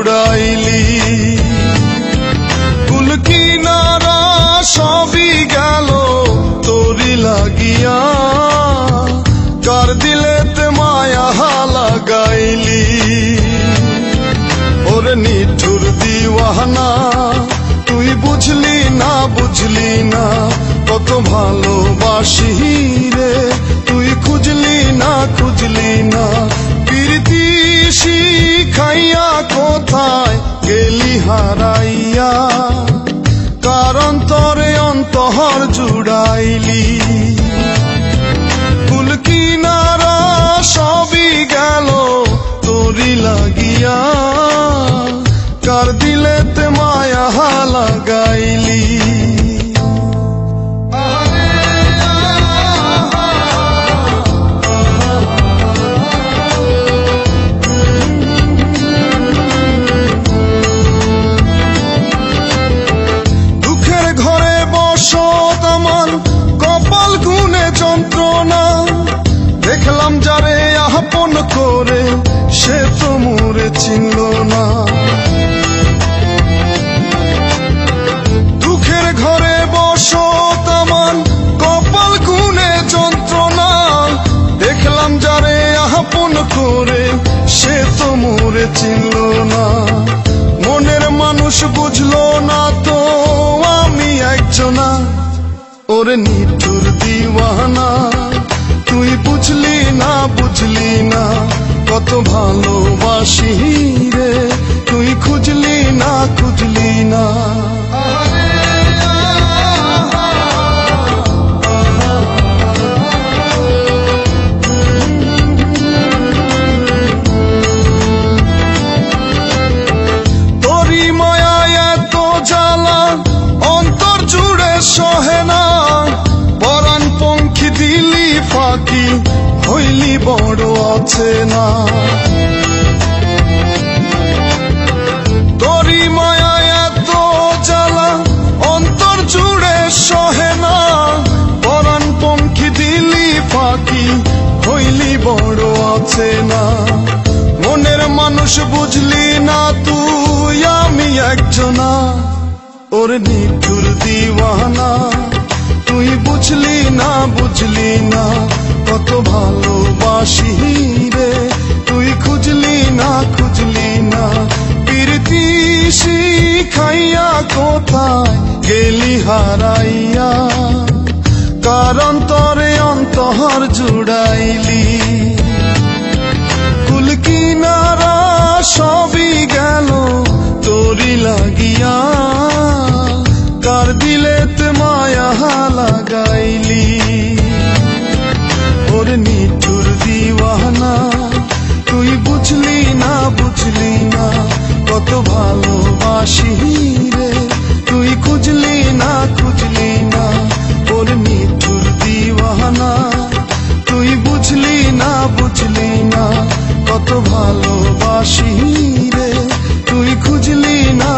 জুড়াইলি। কুল কিনারা সবই গেল তোরি লাগিয়া, কার দিলেতে মায়া লাগাইলি। ওরে নিঠুর দিওয়ানা তুই বুঝলি না কত ভালোবাসি রে, তুই খুঁজলি না প্রীতি শিখাইয়া কোথায় গেলি হারাইয়া, কার অন্তরে অন্তর জুড়াইলি। কুল কিনারা সবই গেল তোরি লাগিয়া, কার দিলেতে মায়া লাগাইলি। দুঃখের ঘরে বসত আমার কপাল গুনে যন্ত্রণা, দেখলাম যারে আপন করে সে তো মোরে চিনল না। দুঃখের ঘরে বসত আমার কপাল গুনে যন্ত্রণা, দেখলাম যারে আপন করে সে তো মোরে চিনল না। মনের মানুষ বুঝলো না তো আমি একজনা, ওরে নিঠুর দিওয়ানা তুই বুঝলি না কত ভালোবাসি রে, তুই খুঁজলি না তোরি মায়ায় এত জ্বালা অন্তর জুড়ে সহে না, পরাণ পঙ্খী দিলি ফাঁকি হইলি বড় অচেনা। তোরি মায়ায় এত জ্বালা অন্তর জুড়ে সহে না, পরাণ পঙ্খী দিলি ফাঁকি হইলি বড় অচেনা। মনের মানুষ বুঝলি না তুই আমি একজনা, ওরে নিঠুর দিওয়ানা তুই বুঝলি না কত ভালোবাসি রে, তুই খুঁজলি না প্রীতি শিখাইয়া কোথায় গেলি হারাইয়া, কার অন্তরে অন্তর জুড়াইলি। কুল কিনারা সবই গেল তোরি লাগিয়া, কার দিলেতে মায়া লাগাইলি। ওরে নিঠুর দিওয়ানা তুই বুঝলি না কত ভালোবাসি রে, তুই খুঁজলি না ওরে নিঠুর দিওয়ানা তুই বুঝলি না কত ভালোবাসি রে, তুই খুঁজলি না